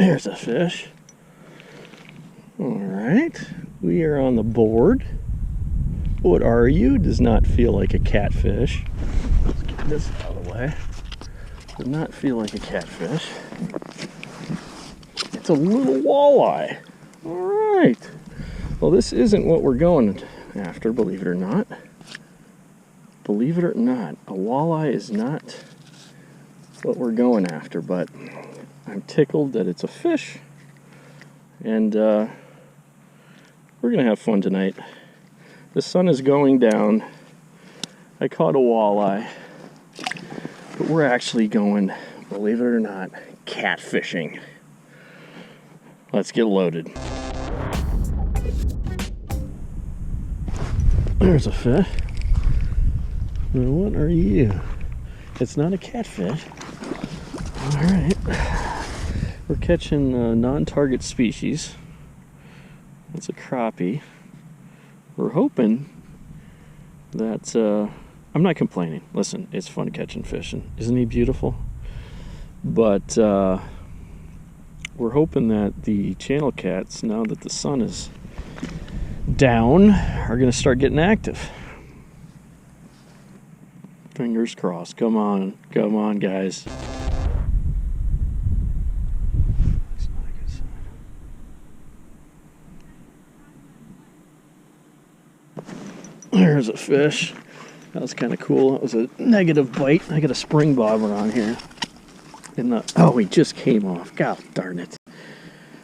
There's a fish. All right, we are on the board. What are you? Does not feel like a catfish. Let's get this out of the way. Does not feel like a catfish. It's a little walleye. All right. Well, this isn't what we're going after, believe it or not. Believe it or not, a walleye is not what we're going after, but I'm tickled that it's a fish, and we're gonna have fun tonight. The sun is going down. I caught a walleye, but we're actually going, believe it or not, catfishing. Let's get loaded. There's a fish. Now, what are you? It's not a catfish. All right. We're catching non-target species. That's a crappie. We're hoping that... I'm not complaining. Listen, it's fun catching fish, and isn't he beautiful? But we're hoping that the channel cats, now that the sun is down, are going to start getting active. Fingers crossed. Come on, guys. That's not a good sign. There's a fish. That was kind of cool. That was a negative bite. I got a spring bobber on here. Oh, he just came off. God darn it.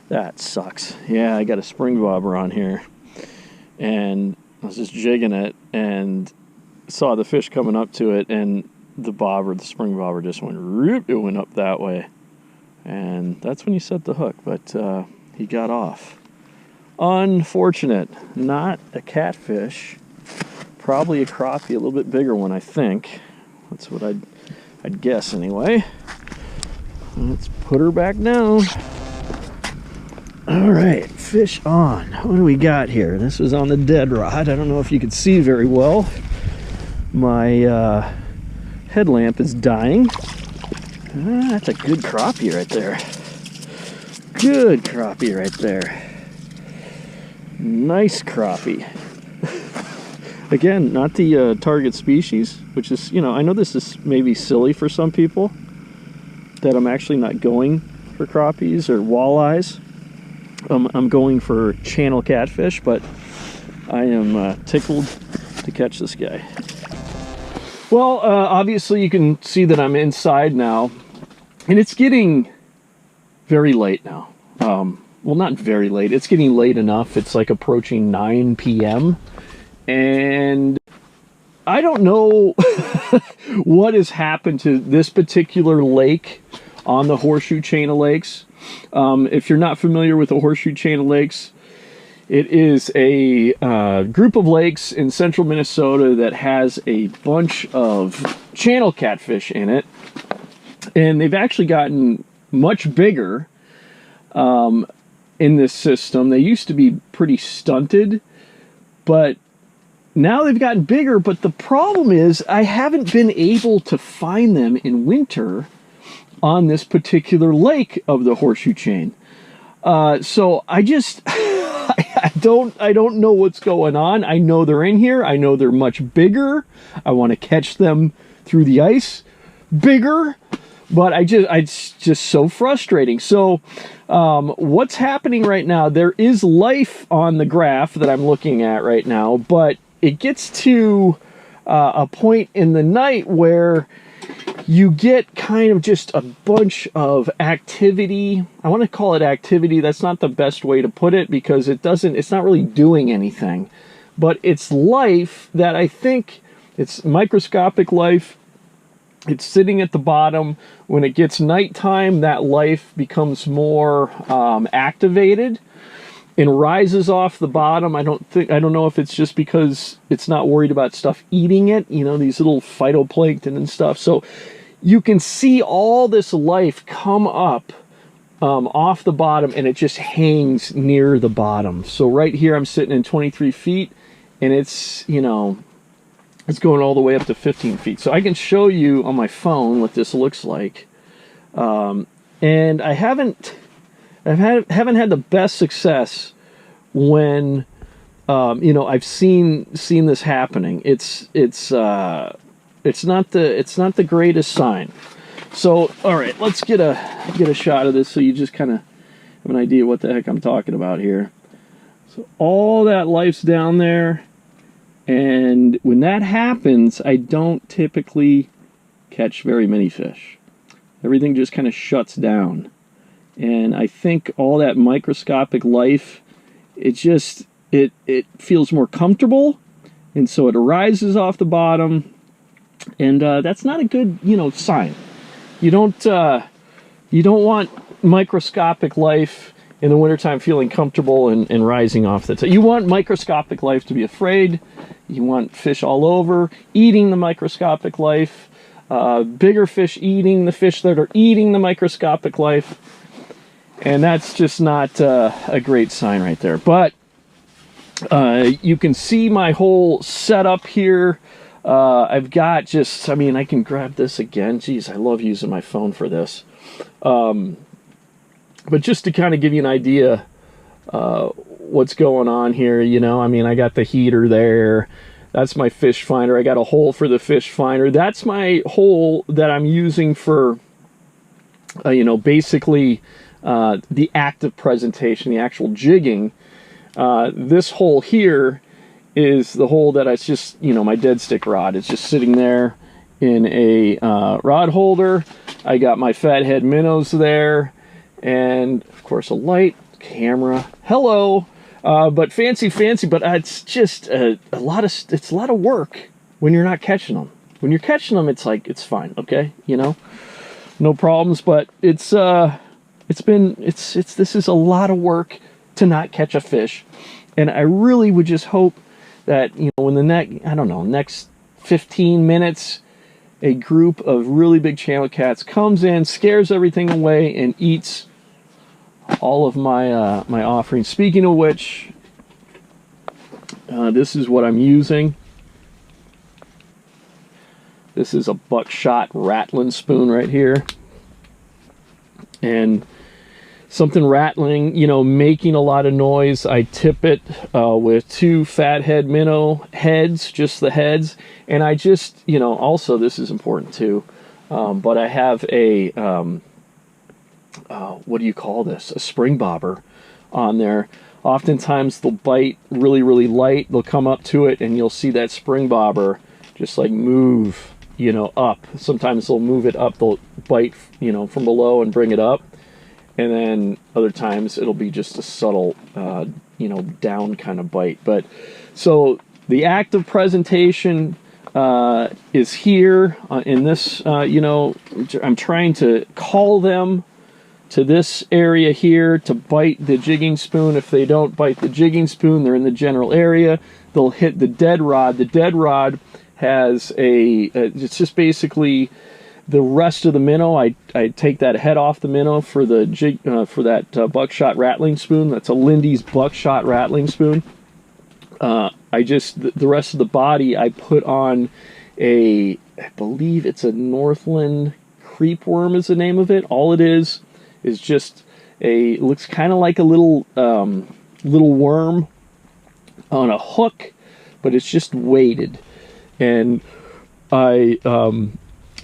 That sucks. Yeah, I got a spring bobber on here. And I was just jigging it and saw the fish coming up to it, and the spring bobber just went roop. It went up that way. And that's when you set the hook, but he got off. Unfortunate. Not a catfish. Probably a crappie, a little bit bigger one, I think. That's what I'd guess anyway. Let's put her back down. All right, fish on. What do we got here? This was on the dead rod. I don't know if you can see very well. My headlamp is dying. That's a good crappie right there. Good crappie right there. Nice crappie. Again, not the target species, which is, I know this is maybe silly for some people, that I'm actually not going for crappies or walleyes. I'm going for channel catfish, but I am tickled to catch this guy. Well, obviously you can see that I'm inside now, and it's getting very late now. Well, not very late. It's getting late enough. It's like approaching 9 p.m. And I don't know what has happened to this particular lake on the Horseshoe Chain of lakes. If you're not familiar with the Horseshoe Chain of lakes, it is a group of lakes in central Minnesota that has a bunch of channel catfish in it. And they've actually gotten much bigger in this system. They used to be pretty stunted, but now they've gotten bigger. But the problem is I haven't been able to find them in winter on this particular lake of the Horseshoe Chain. So I just... I don't know what's going on. I know they're in here. I know they're much bigger. I want to catch them through the ice bigger, but it's just so frustrating. So what's happening right now, there is life on the graph that I'm looking at right now, but it gets to a point in the night where you get kind of just a bunch of activity. I want to call it activity. That's not the best way to put it, because it's not really doing anything. But it's life that I think, it's microscopic life. It's sitting at the bottom. When it gets nighttime, that life becomes more activated and rises off the bottom. I don't know if it's just because it's not worried about stuff eating it, these little phytoplankton and stuff. So you can see all this life come up off the bottom, and it just hangs near the bottom. So right here I'm sitting in 23 feet, and it's, it's going all the way up to 15 feet. So I can show you on my phone what this looks like. And I haven't haven't had the best success when you know, I've seen this happening. It's not the greatest sign. So, all right, let's get a shot of this so you just kind of have an idea what the heck I'm talking about here. So all that life's down there, and when that happens, I don't typically catch very many fish. Everything just kind of shuts down. And I think all that microscopic life, it feels more comfortable, and so it arises off the bottom, and that's not a good, you know, sign. You don't want microscopic life in the wintertime feeling comfortable and rising off the top. You want microscopic life to be afraid. You want fish all over, eating the microscopic life, bigger fish eating the fish that are eating the microscopic life, and that's just not a great sign right there. But you can see my whole setup here. I've got just, I mean, I can grab this again. Geez, I love using my phone for this. But just to kind of give you an idea what's going on here, you know, I mean, I got the heater there. That's my fish finder. I got a hole for the fish finder. That's my hole that I'm using for, you know, basically the active presentation, the actual jigging. This hole here is the hole that I just, you know, my dead stick rod is just sitting there in a rod holder. I got my fathead minnows there, and of course a light, camera, hello. But fancy, but it's just a lot of work when you're not catching them. When you're catching them, it's like, it's fine, okay, you know, no problems. But this is a lot of work to not catch a fish, and I really would just hope that, you know, when the next 15 minutes, a group of really big channel cats comes in, scares everything away, and eats all of my my offerings. Speaking of which, this is what I'm using. This is a buckshot rattling spoon right here, and something rattling, you know, making a lot of noise. I tip it with 2 fathead minnow heads, just the heads, and I just, you know, also this is important too, but I have a what do you call this? A spring bobber on there. Oftentimes they'll bite really, really light. They'll come up to it, and you'll see that spring bobber just like move, you know, up. Sometimes they'll move it up. They'll bite, you know, from below and bring it up. And then other times it'll be just a subtle, you know, down kind of bite. But so the active presentation is here in this, you know, I'm trying to call them to this area here to bite the jigging spoon. If they don't bite the jigging spoon, they're in the general area. They'll hit the dead rod. The dead rod has it's just basically the rest of the minnow. I take that head off the minnow for the jig, for that buckshot rattling spoon. That's a Lindy's buckshot rattling spoon. The rest of the body I put on I believe it's a Northland creepworm is the name of it. All it is just it looks kind of like a little worm on a hook, but it's just weighted. And I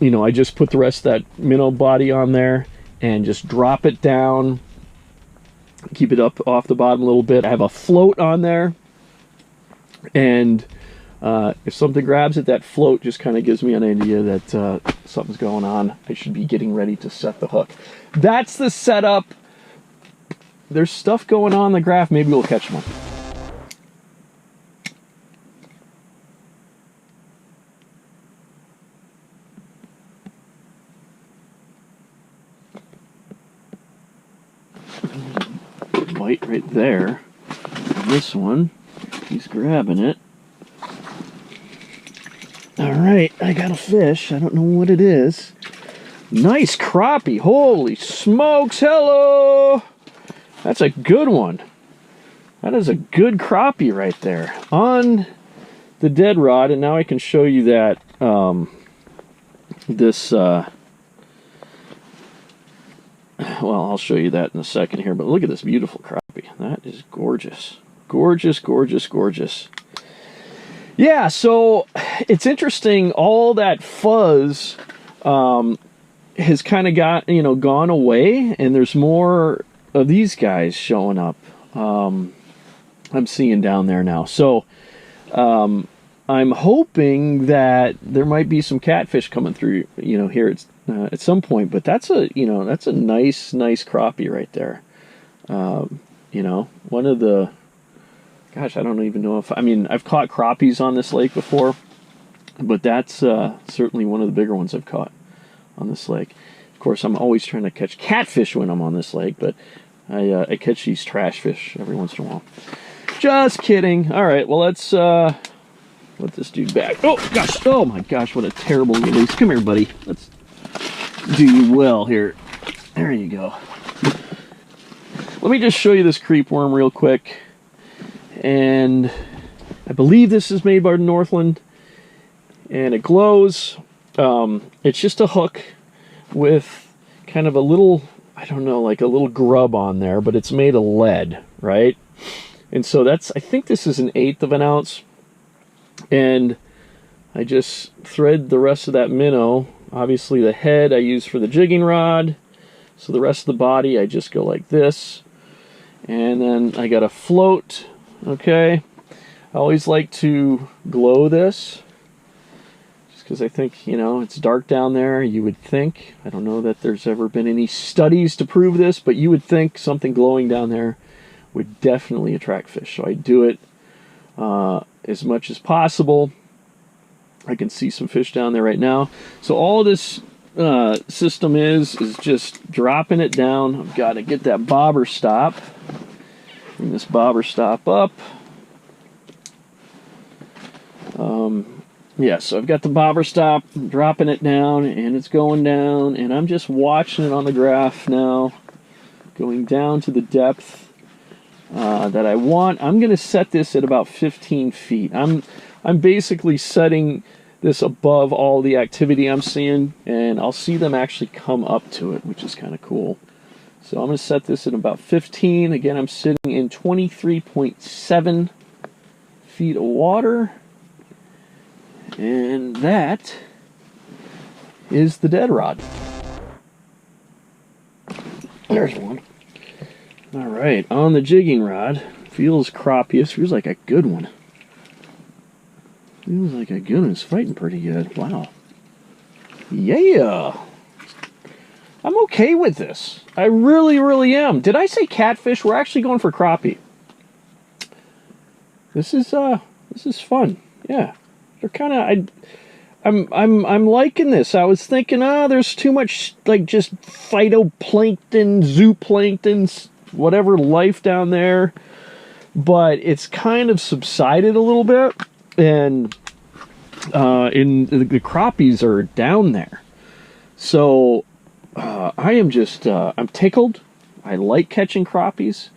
you know, I just put the rest of that minnow body on there and just drop it down, keep it up off the bottom a little bit. I have a float on there, and if something grabs it, that float just kind of gives me an idea that something's going on. I should be getting ready to set the hook. That's the setup. There's stuff going on in the graph. Maybe we'll catch one. Bite right there. This one, he's grabbing it. All right, I got a fish. I don't know what it is. Nice crappie. Holy smokes, hello. That's a good one. That is a good crappie right there on the dead rod. And now I can show you that this well, I'll show you that in a second here, but look at this beautiful crappie. That is gorgeous. Gorgeous, gorgeous, gorgeous. Yeah, so it's interesting. All that fuzz has kind of gone away, and there's more of these guys showing up. I'm seeing down there now. So I'm hoping that there might be some catfish coming through, here at some point. But that's a nice crappie right there. One of the, gosh, I don't even know if, I've caught crappies on this lake before, but that's certainly one of the bigger ones I've caught on this lake. Of course, I'm always trying to catch catfish when I'm on this lake, but I catch these trash fish every once in a while. Just kidding. All right, well, let's let this dude back. Oh, gosh. Oh, my gosh, what a terrible release. Come here, buddy. Let's do you well here. There you go. Let me just show you this creep worm real quick. And I believe this is made by Northland. And it glows. It's just a hook with kind of a little, I don't know, like a little grub on there, but it's made of lead, right? And so I think this is 1/8 of an ounce. And I just thread the rest of that minnow. Obviously the head I use for the jigging rod. So the rest of the body I just go like this. And then I got a float, okay? I always like to glow this. Just because I think, it's dark down there. You would think, I don't know that there's ever been any studies to prove this, but you would think something glowing down there would definitely attract fish. So I do it as much as possible. I can see some fish down there right now. So all this system is just dropping it down. I've got to get that bobber stop. Bring this bobber stop up. Yeah, so I've got the bobber stop, I'm dropping it down, and it's going down, and I'm just watching it on the graph now, going down to the depth that I want. I'm going to set this at about 15 feet. I'm basically setting this above all the activity I'm seeing, and I'll see them actually come up to it, which is kind of cool. So I'm going to set this at about 15. Again, I'm sitting in 23.7 feet of water, and that is the dead rod. There's one. All right, on the jigging rod, feels crappiest, feels like a good one. Feels like a good one, it's fighting pretty good, wow. Yeah! I'm okay with this. I really, really am. Did I say catfish? We're actually going for crappie. This is fun, yeah. They're kind of, I'm liking this. I was thinking, there's too much, like, just phytoplankton, zooplankton, whatever life down there, but it's kind of subsided a little bit, and the crappies are down there. So I am just I'm tickled. I like catching crappies.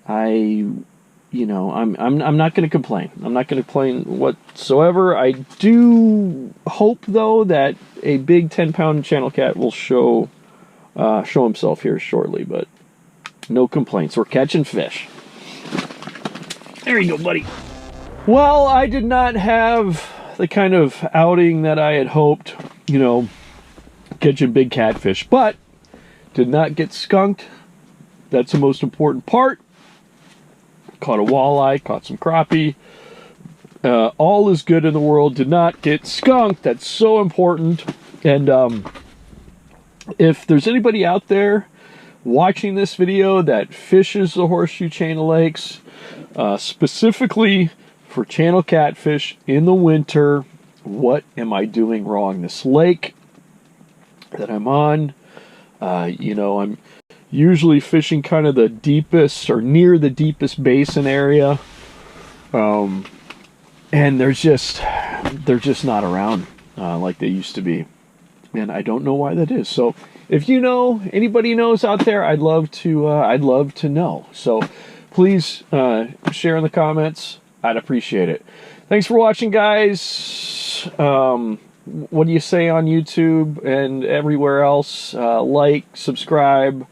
I'm not going to complain. I'm not going to complain whatsoever. I do hope though that a big 10-pound channel cat will show himself here shortly, but no complaints. We're catching fish. There you go, buddy. Well, I did not have the kind of outing that I had hoped, catching big catfish, but did not get skunked. That's the most important part. Caught a walleye, caught some crappie. All is good in the world. Did not get skunked. That's so important. And if there's anybody out there watching this video that fishes the Horseshoe Chain of lakes, specifically for channel catfish in the winter, what am I doing wrong? This lake that I'm on, I'm usually fishing kind of the deepest or near the deepest basin area, and they're just not around like they used to be, and I don't know why that is. So if anybody knows out there, I'd love to know. So please share in the comments. I'd appreciate it. Thanks for watching, guys. what do you say on YouTube and everywhere else? Like, subscribe.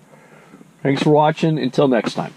Thanks for watching. Until next time.